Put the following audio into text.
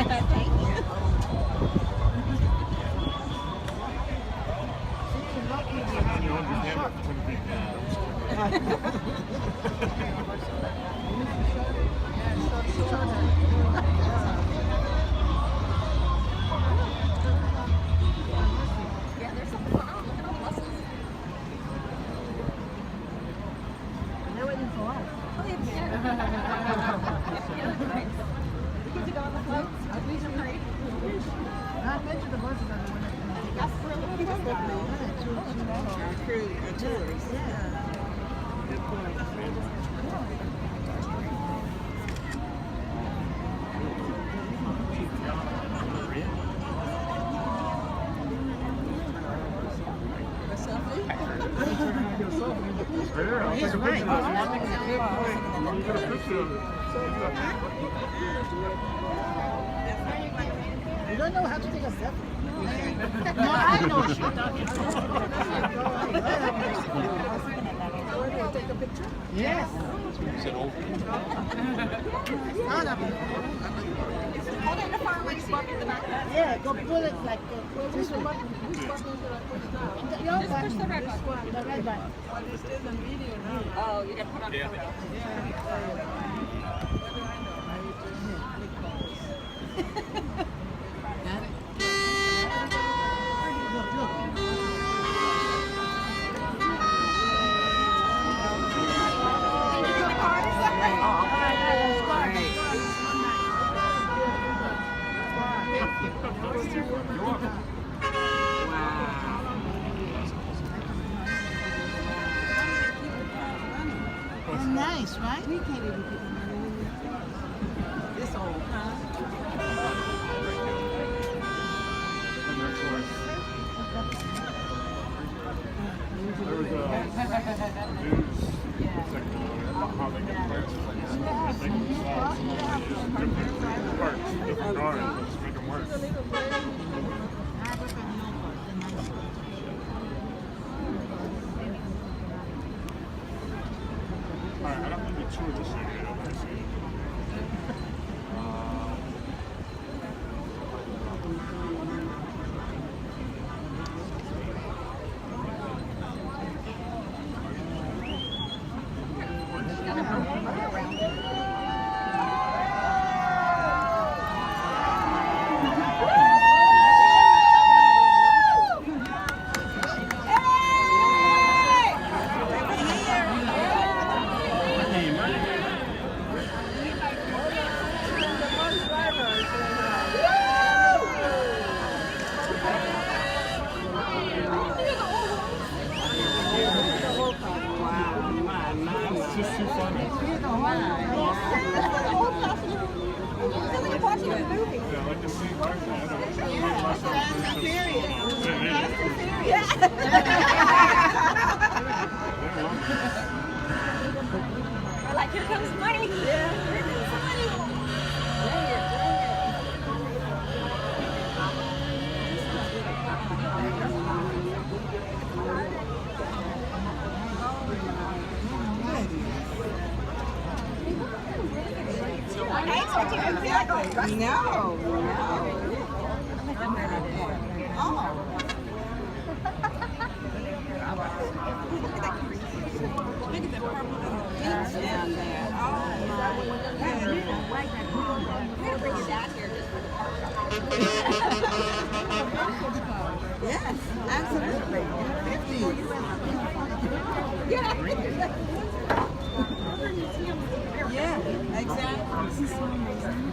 You don't know how to take a selfie. No, I know she's talking. Take a picture? Yes. Yeah, go pull it like this one. Just push the red button. The red button. Oh, you got to put on photo. Nice, right? We can't even keep them this old, huh? There was a news section about how they get plants from this. They can solve some of the different parts, different drawings, just make them work. Alright, I don't need to tour this area. I see it. It's just too funny. Yeah, I like to see We're like, here comes money. Yeah. Here comes money. No, yes, absolutely. Yeah, exactly.